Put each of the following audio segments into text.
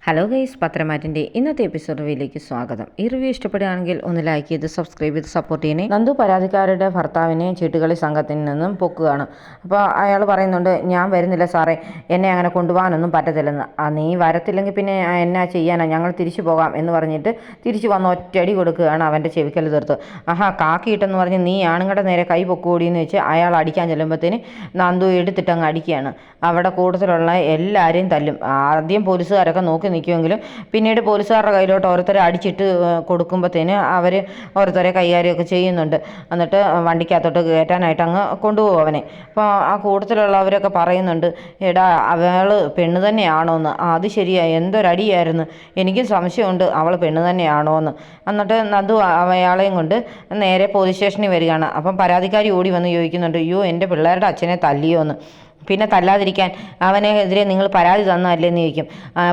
Hello guys, പത്രമാറ്റിൻ്റെ ഇന്നത്തെ episode റിവ്യൂയിലേക്ക് സ്വാഗതം. ഈ റിവ്യൂ ഇഷ്ടപ്പെടുകയാണെങ്കിൽ ഒന്ന് ലൈക്ക് ചെയ്ത് സബ്സ്ക്രൈബ് ചെയ്ത് സപ്പോർട്ട് ചെയ്യണേ. നന്ദു പരാതിക്കാരുടെ ഭർത്താവിനെ ചീട്ടുകളി സംഘത്തിൽ നിന്നും പൊക്കുകയാണ്. അപ്പോൾ അയാൾ പറയുന്നുണ്ട്, ഞാൻ വരുന്നില്ല സാറേ, എന്നെ അങ്ങനെ കൊണ്ടുപോകാനൊന്നും പറ്റത്തില്ലെന്ന്. നീ വരത്തില്ലെങ്കിൽ പിന്നെ എന്നാ ചെയ്യാനാ, ഞങ്ങൾ തിരിച്ചു പോകാം എന്ന് പറഞ്ഞിട്ട് തിരിച്ചു വന്ന് ഒറ്റയടി കൊടുക്കുകയാണ് അവൻ്റെ ചെവിക്കൽ തീർത്ത്. കാക്കിയിട്ടെന്ന് പറഞ്ഞ് നീ ആണുങ്ങളുടെ നേരെ കൈ പൊക്കുകൂടിയെന്ന് വെച്ച് അയാൾ അടിക്കാൻ ചെല്ലുമ്പോഴത്തേന് നന്ദു എടുത്തിട്ടങ്ങ് അടിക്കുകയാണ്. അവിടെ കൂടുതലുള്ള എല്ലാവരെയും തല്ലും. ആദ്യം പോലീസുകാരൊക്കെ നോക്കി നിൽക്കുമെങ്കിലും പിന്നീട് പോലീസുകാരുടെ കയ്യിലോട്ട് ഓരോരുത്തരെ അടിച്ചിട്ട് കൊടുക്കുമ്പോഴത്തേന് അവർ ഓരോരുത്തരെ കൈകാര്യമൊക്കെ ചെയ്യുന്നുണ്ട്. എന്നിട്ട് വണ്ടിക്കകത്തോട്ട് കയറ്റാനായിട്ട് അങ്ങ് കൊണ്ടുപോകും അവനെ. അപ്പോൾ ആ കൂട്ടത്തിലുള്ളവരൊക്കെ പറയുന്നുണ്ട്, എടാ അവൾ പെണ്ണ് തന്നെയാണോ എന്ന്. അത് ശരിയായി, എന്തൊരടിയായിരുന്നു, എനിക്കും സംശയമുണ്ട് അവൾ പെണ്ണ് തന്നെയാണോ എന്ന്. എന്നിട്ട് നന്ദു അയാളെയും കൊണ്ട് നേരെ പോലീസ് സ്റ്റേഷനിൽ വരികയാണ്. അപ്പം പരാതിക്കാരി ഓടി വന്ന് ചോദിക്കുന്നുണ്ട്, അയ്യോ എൻ്റെ പിള്ളേരുടെ അച്ഛനെ തല്ലിയോ എന്ന്. പിന്നെ തല്ലാതിരിക്കാൻ അവനെതിരെ നിങ്ങൾ പരാതി തന്നല്ലേന്ന് ചോദിക്കും.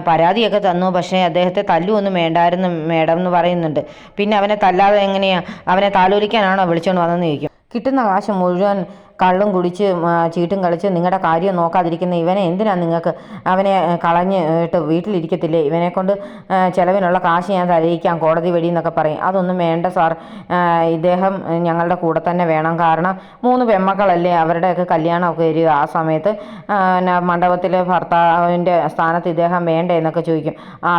പരാതിയൊക്കെ തന്നു, പക്ഷേ അദ്ദേഹത്തെ തല്ലുമൊന്നും വേണ്ടായിരുന്നു മേഡം എന്ന് പറയുന്നുണ്ട്. പിന്നെ അവനെ തല്ലാതെ എങ്ങനെയാണ്, അവനെ താലോലിക്കാനാണോ വിളിച്ചുകൊണ്ട് വന്നതെന്ന് ചോദിക്കും. കിട്ടുന്ന കാശ് മുഴുവൻ കള്ളും കുടിച്ച് ചീട്ടും കളിച്ച് നിങ്ങളുടെ കാര്യം നോക്കാതിരിക്കുന്ന ഇവനെ എന്തിനാണ് നിങ്ങൾക്ക്, അവനെ കളഞ്ഞിട്ട് വീട്ടിലിരിക്കത്തില്ലേ, ഇവനെ കൊണ്ട് ചിലവിനുള്ള കാശ് ഞാൻ തരയിക്കാം കോടതി വഴി എന്നൊക്കെ പറയും. അതൊന്നും വേണ്ട സാർ, ഇദ്ദേഹം ഞങ്ങളുടെ കൂടെ തന്നെ വേണം. കാരണം 3 പെൺമക്കളല്ലേ, അവരുടെയൊക്കെ കല്യാണമൊക്കെ വരിക. ആ സമയത്ത് മണ്ഡപത്തിലെ ഭർത്താവിൻ്റെ സ്ഥാനത്ത് ഇദ്ദേഹം വേണ്ടേ എന്നൊക്കെ ചോദിക്കും.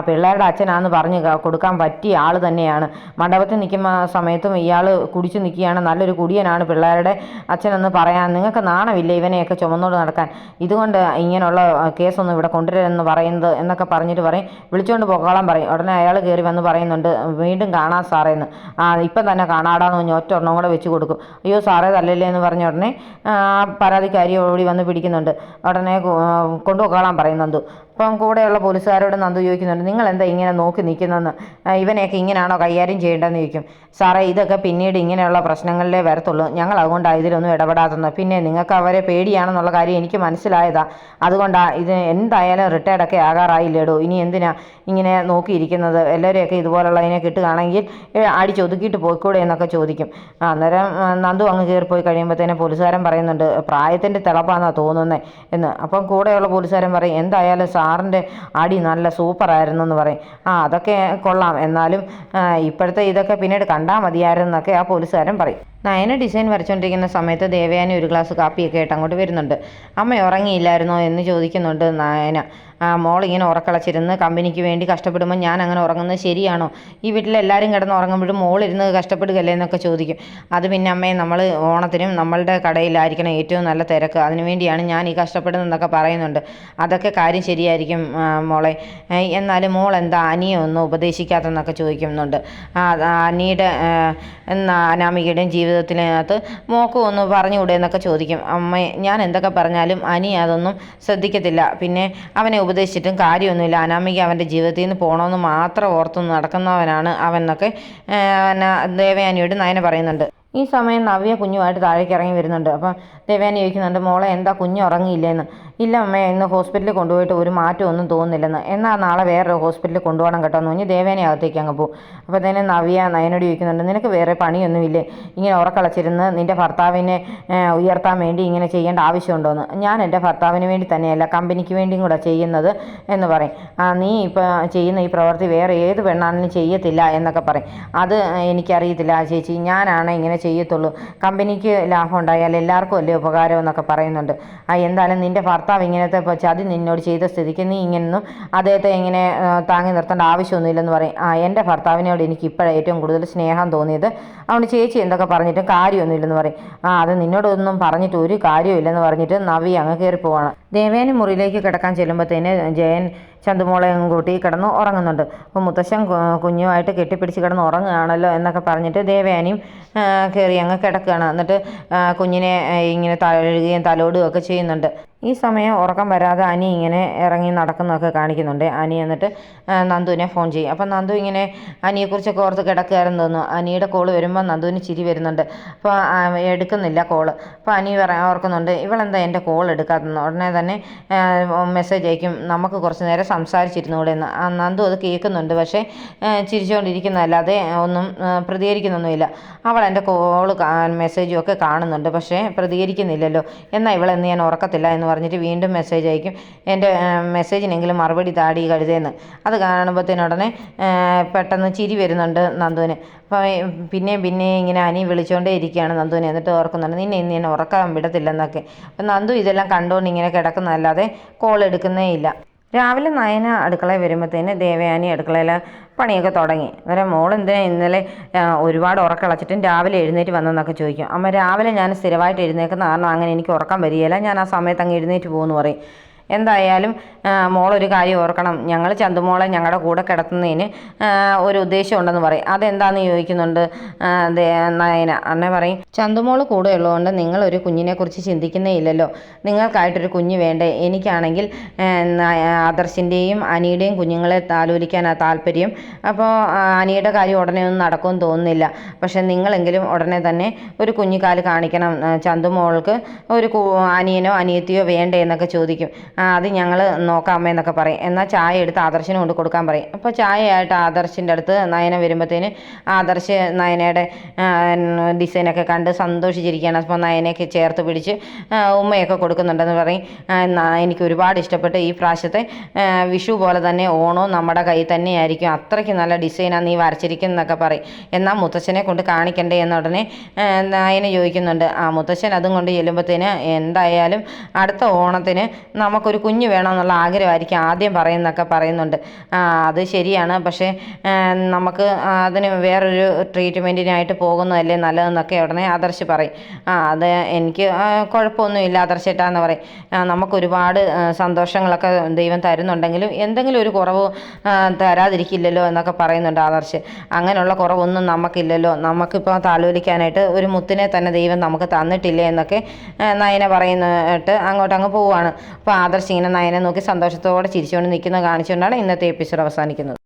പിള്ളേരുടെ അച്ഛനാണെന്ന് പറഞ്ഞ് കൊടുക്കാൻ പറ്റിയ ആൾ തന്നെയാണ്. മണ്ഡപത്തിൽ നിൽക്കുന്ന സമയത്തും ഇയാൾ കുടിച്ചു നിൽക്കുകയാണ്, നല്ലൊരു കുടിയനാണ് പിള്ളേരുടെ അച്ഛനെന്ന് പറയാൻ നിങ്ങൾക്ക് നാണമില്ല ഇവനെയൊക്കെ ചുമന്നോട് നടക്കാൻ. ഇതുകൊണ്ട് ഇങ്ങനെയുള്ള കേസൊന്നും ഇവിടെ കൊണ്ടുവരുമെന്ന് പറയുന്നത് എന്നൊക്കെ പറഞ്ഞിട്ട് പറയും, വിളിച്ചുകൊണ്ട് പോകാൻ പറയും. ഉടനെ അയാൾ കയറി വന്ന് പറയുന്നുണ്ട്, വീണ്ടും കാണാം സാറേന്ന്. ഇപ്പം തന്നെ കാണാടാന്ന് പറഞ്ഞ് ഒറ്റ ഒരെണ്ണം കൂടെ വെച്ച് കൊടുക്കും. അയ്യോ സാറേ തല്ലല്ലേ എന്ന് പറഞ്ഞ ഉടനെ പരാതിക്കാരി ഓടി വന്ന് പിടിക്കുന്നുണ്ട്. ഉടനെ കൊണ്ടുപോകാൻ പറയും നന്ദു. അപ്പം കൂടെയുള്ള പോലീസുകാരോട് നന്ദു ചോദിക്കുന്നുണ്ട്, നിങ്ങൾ എന്താ ഇങ്ങനെ നോക്കി നിൽക്കുന്നതെന്ന്, ഇവനെയൊക്കെ ഇങ്ങനെയാണോ കൈകാര്യം ചെയ്യേണ്ടതെന്ന് ചോദിക്കും. സാറേ ഇതൊക്കെ പിന്നീട് ഇങ്ങനെയുള്ള പ്രശ്നങ്ങളിലേ വരത്തുള്ളൂ, ഞങ്ങൾ അതുകൊണ്ടാണ് ഇതിലൊന്നും ഇടപെടാത്തത്. പിന്നെ നിങ്ങൾക്ക് അവരെ പേടിയാണെന്നുള്ള കാര്യം എനിക്ക് മനസ്സിലായതാ, അതുകൊണ്ടാണ്. ഇത് എന്തായാലും റിട്ടയർഡൊക്കെ ആകാറായില്ലേടോ, ഇനി എന്തിനാ ഇങ്ങനെ നോക്കിയിരിക്കുന്നത്, എല്ലാവരെയൊക്കെ ഇതുപോലുള്ളതിനെ കിട്ടുകയാണെങ്കിൽ അടിച്ചൊതുക്കിയിട്ട് പോയിക്കൂടെ എന്നൊക്കെ ചോദിക്കും. അന്നേരം നന്ദു അങ്ങ് കയറിപ്പോയി കഴിയുമ്പോഴത്തേനും പോലീസുകാരൻ പറയുന്നുണ്ട്, പ്രായത്തിൻ്റെ തിളപ്പാണെന്നാണ് തോന്നുന്നത് എന്ന്. അപ്പം കൂടെയുള്ള പോലീസുകാരൻ പറയും, എന്തായാലും സാറിൻ്റെ അടി നല്ല സൂപ്പറായിരുന്നു എന്ന് പറയും. അതൊക്കെ കൊള്ളാം, എന്നാലും ഇപ്പോഴത്തെ ഇതൊക്കെ പിന്നീട് കണ്ടാൽ മതിയായിരുന്നു എന്നൊക്കെ ആ പോലീസുകാരൻ പറയും. നയന ഡിസൈൻ വരച്ചുകൊണ്ടിരിക്കുന്ന സമയത്ത് ദേവയാനി ഒരു ഗ്ലാസ് കാപ്പിയൊക്കെ ആയിട്ട് അങ്ങോട്ട് വരുന്നുണ്ട്. അമ്മ ഉറങ്ങിയില്ലായിരുന്നോ എന്ന് ചോദിക്കുന്നുണ്ട് നയന. മോളിങ്ങനെ ഉറക്കളച്ചിരുന്ന് കമ്പനിക്ക് വേണ്ടി കഷ്ടപ്പെടുമ്പോൾ ഞാൻ അങ്ങനെ ഉറങ്ങുന്നത് ശരിയാണോ, ഈ വീട്ടിലെല്ലാവരും കിടന്ന് ഉറങ്ങുമ്പോഴും മോളിരുന്ന് കഷ്ടപ്പെടുകയല്ലേ എന്നൊക്കെ ചോദിക്കും. അത് പിന്നെ അമ്മയെ, നമ്മൾ ഓണത്തിനും നമ്മളുടെ കടയിലായിരിക്കണം ഏറ്റവും നല്ല തിരക്ക്, അതിനുവേണ്ടിയാണ് ഞാൻ ഈ കഷ്ടപ്പെടുന്നതെന്നൊക്കെ പറയുന്നുണ്ട്. അതൊക്കെ കാര്യം ശരിയായിരിക്കും മോളെ, എന്നാലും മോൾ എന്താ അനിയെ ഒന്ന് ഉപദേശിക്കാത്തെന്നൊക്കെ ചോദിക്കുന്നുണ്ട്. അനിയുടെ അനാമികയുടെയും ജീവിതത്തിനകത്ത് മോക്കും ഒന്ന് പറഞ്ഞുകൂടെ എന്നൊക്കെ ചോദിക്കും. അമ്മയെ, ഞാൻ എന്തൊക്കെ പറഞ്ഞാലും അനി അതൊന്നും ശ്രദ്ധിക്കത്തില്ല, പിന്നെ അവനെ ഉപദേശിച്ചിട്ടും കാര്യമൊന്നുമില്ല, അനാമിക അവൻ്റെ ജീവിതത്തിൽ നിന്ന് പോകണമെന്ന് മാത്രം ഓർത്തു നടക്കുന്നവനാണ് അവൻ എന്നൊക്കെ ദേവയാനിയോട് നയന പറയുന്നുണ്ട്. ഈ സമയം നവ്യ കുഞ്ഞുമായിട്ട് താഴേക്ക് ഇറങ്ങി വരുന്നുണ്ട്. അപ്പം ദേവയാനി ചോദിക്കുന്നുണ്ട്, മോളെ എന്താ കുഞ്ഞ് ഉറങ്ങിയില്ലേന്ന്. ഇല്ല അമ്മേ, ഇന്ന് ഹോസ്പിറ്റലിൽ കൊണ്ടുപോയിട്ട് ഒരു മാറ്റമൊന്നും തോന്നുന്നില്ലെന്ന്. എന്നാൽ നാളെ വേറൊരു ഹോസ്പിറ്റലിൽ കൊണ്ടുപോകണം കേട്ടോ എന്ന് പറഞ്ഞ് ദേവയാനി അകത്തേക്ക് അങ്ങ് പോകും. അപ്പോൾ തന്നെ നവ്യ നയനോട് ചോദിക്കുന്നുണ്ട്, നിനക്ക് വേറെ പണിയൊന്നുമില്ലേ, ഇങ്ങനെ ഉറക്കളച്ചിരുന്ന് നിൻ്റെ ഭർത്താവിനെ ഉയർത്താൻ വേണ്ടി ഇങ്ങനെ ചെയ്യേണ്ട ആവശ്യമുണ്ടോയെന്ന്. ഞാൻ എൻ്റെ ഭർത്താവിന് വേണ്ടി തന്നെയല്ല കമ്പനിക്ക് വേണ്ടിയും കൂടെ ചെയ്യുന്നത് എന്ന് പറയും. നീ ഇപ്പോൾ ചെയ്യുന്ന ഈ പ്രവൃത്തി വേറെ ഏത് പെണ്ണാണെങ്കിലും ചെയ്യത്തില്ല എന്നൊക്കെ പറയും. അത് എനിക്കറിയത്തില്ല ചേച്ചി, ഞാനാണ് ഇങ്ങനെ ചെയ്യത്തുള്ളൂ, കമ്പനിക്ക് ലാഭം ഉണ്ടായാൽ എല്ലാവർക്കും അല്ലേ ഉപകാരം എന്നൊക്കെ പറയുന്നുണ്ട്. എന്തായാലും നിൻ്റെ ഭർത്താവ് ഇങ്ങനത്തെ ചതി നിന്നോട് ചെയ്ത സ്ഥിതിക്ക് നീ ഇങ്ങനൊന്നും അദ്ദേഹത്തെ ഇങ്ങനെ താങ്ങി നിർത്തേണ്ട ആവശ്യമൊന്നുമില്ലെന്ന് പറയും. എൻ്റെ ഭർത്താവിനോട് എനിക്ക് ഇപ്പോഴാണ് ഏറ്റവും കൂടുതൽ സ്നേഹം തോന്നിയത്, അതുകൊണ്ട് ചേച്ചി എന്തൊക്കെ പറഞ്ഞിട്ടും കാര്യമൊന്നുമില്ലെന്ന് പറയും. അത് നിന്നോടൊന്നും പറഞ്ഞിട്ട് ഒരു കാര്യമില്ലെന്ന് പറഞ്ഞിട്ട് നവ്യ അങ്ങ് കയറി പോവാണ്. ദേവയാനി മുറിയിലേക്ക് കിടക്കാൻ ചെല്ലുമ്പോഴത്തേന് ജയൻ ചന്തുമോളെയും കൂട്ടി കിടന്ന് ഉറങ്ങുന്നുണ്ട്. അപ്പോൾ മുത്തശ്ശൻ കുഞ്ഞുമായിട്ട് കെട്ടിപ്പിടിച്ച് കിടന്ന് ഉറങ്ങുകയാണല്ലോ എന്നൊക്കെ പറഞ്ഞിട്ട് ദേവയാനിയും കയറി അങ്ങ് കിടക്കുകയാണ്. എന്നിട്ട് കുഞ്ഞിനെ ഇങ്ങനെ തഴുകുകയും തലോടുകയും ഒക്കെ ചെയ്യുന്നുണ്ട്. ഈ സമയം ഉറക്കം വരാതെ അനി ഇങ്ങനെ ഇറങ്ങി നടക്കുന്നതൊക്കെ കാണിക്കുന്നുണ്ട്. അനി എന്നിട്ട് നന്ദുവിനെ ഫോൺ ചെയ്യും. അപ്പം നന്ദു ഇങ്ങനെ അനിയെക്കുറിച്ചൊക്കെ ഓർത്ത് കിടക്കുകയായിരുന്നു തോന്നുന്നു. അനിയുടെ കോള് വരുമ്പോൾ നന്ദുവിന് ചിരി വരുന്നുണ്ട്. അപ്പോൾ എടുക്കുന്നില്ല കോള്. അപ്പോൾ അനി ഓർക്കുന്നുണ്ട്, ഇവളെന്താ എൻ്റെ കോൾ എടുക്കാത്തതെന്ന്. ഉടനെ തന്നെ മെസ്സേജ് അയക്കും, നമുക്ക് കുറച്ച് നേരം സംസാരിച്ചിരുന്നൂടെ എന്ന്. നന്ദു അത് കേൾക്കുന്നുണ്ട്, പക്ഷേ ചിരിച്ചുകൊണ്ടിരിക്കുന്നതല്ലാതെ ഒന്നും പ്രതികരിക്കുന്നൊന്നുമില്ല. അവൾ എൻ്റെ കോള് മെസ്സേജും ഒക്കെ കാണുന്നുണ്ട്, പക്ഷേ പ്രതികരിക്കുന്നില്ലല്ലോ. എന്നാൽ ഇവളെന്ന് ഞാൻ ഉറക്കത്തില്ല എന്ന് എന്ന് പറഞ്ഞിട്ട് വീണ്ടും മെസ്സേജ് അയക്കും. എൻ്റെ മെസ്സേജിനെങ്കിലും മറുപടി താടി കഴുതേന്ന്. അത് കാണുമ്പോഴത്തേനുടനെ പെട്ടെന്ന് ചിരി വരുന്നുണ്ട് നന്ദുവിന്. അപ്പോൾ പിന്നെ ഇങ്ങനെ അനി വിളിച്ചുകൊണ്ടേ ഇരിക്കുകയാണ് നന്ദുവിനെ. എന്നിട്ട് ഓർക്കുന്നുണ്ട്, നിന്നെ ഇന്ന് ഞാൻ ഉറക്കാൻ വിടത്തില്ലെന്നൊക്കെ. അപ്പം നന്ദു ഇതെല്ലാം കണ്ടുകൊണ്ട് ഇങ്ങനെ കിടക്കുന്നതല്ലാതെ കോൾ എടുക്കുന്നേ ഇല്ല. രാവിലെ നയന അടുക്കളയിൽ വരുമ്പോഴത്തേന് ദേവയാനി അടുക്കളയിൽ പണിയൊക്കെ തുടങ്ങി. അന്നേരം മോളെന്തിനാ ഇന്നലെ ഒരുപാട് ഉറക്കളച്ചിട്ടും രാവിലെ എഴുന്നേറ്റ് വന്നെന്നൊക്കെ ചോദിക്കും. അമ്മ, രാവിലെ ഞാൻ സ്ഥിരമായിട്ട് എഴുന്നേൽക്കുന്ന കാരണം അങ്ങനെ എനിക്ക് ഉറക്കം വരികയില്ല, ഞാൻ ആ സമയത്ത് അങ്ങ് എഴുന്നേറ്റ് പോകുമെന്ന് പറയും. എന്തായാലും മോളൊരു കാര്യം ഓർക്കണം, ഞങ്ങൾ ചന്തുമോളെ ഞങ്ങളുടെ കൂടെ കിടത്തുന്നതിന് ഒരു ഉദ്ദേശം ഉണ്ടെന്ന് പറയും. അതെന്താണെന്ന് ചോദിക്കുന്നുണ്ട് നയന. അന്നെ പറയും, ചന്തുമോൾ കൂടെ ഉള്ളതുകൊണ്ട് നിങ്ങളൊരു കുഞ്ഞിനെക്കുറിച്ച് ചിന്തിക്കുന്നേ ഇല്ലല്ലോ, നിങ്ങൾക്കായിട്ടൊരു കുഞ്ഞ് വേണ്ടേ? എനിക്കാണെങ്കിൽ ആദർശിൻ്റെയും അനിയുടെയും കുഞ്ഞുങ്ങളെ താലോലിക്കാനാണ് താല്പര്യം. അപ്പോൾ അനിയുടെ കാര്യം ഉടനെ ഒന്നും നടക്കുമെന്ന് തോന്നുന്നില്ല. പക്ഷെ നിങ്ങളെങ്കിലും ഉടനെ തന്നെ ഒരു കുഞ്ഞിക്കാല് കാണിക്കണം. ചന്തുമോൾക്ക് ഒരു അനിയനോ അനിയത്തിയോ വേണ്ടേ എന്നൊക്കെ ചോദിക്കും. അത് ഞങ്ങൾ നോക്കാമേ എന്നൊക്കെ പറയും. എന്നാൽ ചായ എടുത്ത് ആദർശിന് കൊണ്ട് കൊടുക്കാൻ പറയും. അപ്പോൾ ചായയായിട്ട് ആദർശിൻ്റെ അടുത്ത് നയന വരുമ്പോഴത്തേന് ആദർശ് നയനയുടെ ഡിസൈനൊക്കെ കണ്ട് സന്തോഷിച്ചിരിക്കുകയാണ്. അപ്പോൾ നയനയൊക്കെ ചേർത്ത് പിടിച്ച് ഉമ്മയൊക്കെ കൊടുക്കുന്നുണ്ടെന്ന് പറയും. എനിക്ക് ഒരുപാട് ഇഷ്ടപ്പെട്ട്, ഈ പ്രാവശ്യത്തെ വിഷു പോലെ തന്നെ ഓണവും നമ്മുടെ കയ്യിൽ തന്നെയായിരിക്കും, അത്രയ്ക്ക് നല്ല ഡിസൈനാണ് നീ വരച്ചിരിക്കുന്നതൊക്കെ പറയും. എന്നാൽ മുത്തശ്ശനെ കൊണ്ട് കാണിക്കണ്ടേ എന്ന ഉടനെ നയന ചോദിക്കുന്നുണ്ട്. മുത്തശ്ശൻ അതും കൊണ്ട് ചെല്ലുമ്പോഴത്തേന് എന്തായാലും അടുത്ത ഓണത്തിന് നമുക്കൊരു കുഞ്ഞ് വേണമെന്നുള്ള ആഗ്രഹമായിരിക്കും ആദ്യം പറയുന്നൊക്കെ പറയുന്നുണ്ട്. അത് ശരിയാണ്, പക്ഷേ നമുക്ക് അതിന് വേറൊരു ട്രീറ്റ്മെൻറ്റിനായിട്ട് പോകുന്നതല്ലേ നല്ലതെന്നൊക്കെ ഉടനെ ആദർശ് പറയും. അത് എനിക്ക് കുഴപ്പമൊന്നുമില്ല ആദർശേട്ടാന്ന് പറയും. നമുക്കൊരുപാട് സന്തോഷങ്ങളൊക്കെ ദൈവം തരുന്നുണ്ടെങ്കിലും എന്തെങ്കിലും ഒരു കുറവ് തരാതിരിക്കില്ലല്ലോ എന്നൊക്കെ പറയുന്നുണ്ട് ആദർശ്. അങ്ങനെയുള്ള കുറവൊന്നും നമുക്കില്ലല്ലോ, നമുക്കിപ്പോൾ താലോലിക്കാനായിട്ട് ഒരു മുത്തിനെ തന്നെ ദൈവം നമുക്ക് തന്നിട്ടില്ലേ എന്നൊക്കെ നയന പറയുന്നിട്ട് അങ്ങോട്ടങ്ങ് പോവുകയാണ്. അപ്പോൾ ആദർശ് ഇങ്ങനെ നയനെ നോക്കി സന്തോഷത്തോടെ ചിരിച്ചുകൊണ്ട് നിൽക്കുന്നത് കാണിച്ചുകൊണ്ടാണ് ഇന്നത്തെ എപ്പിസോഡ് അവസാനിക്കുന്നത്.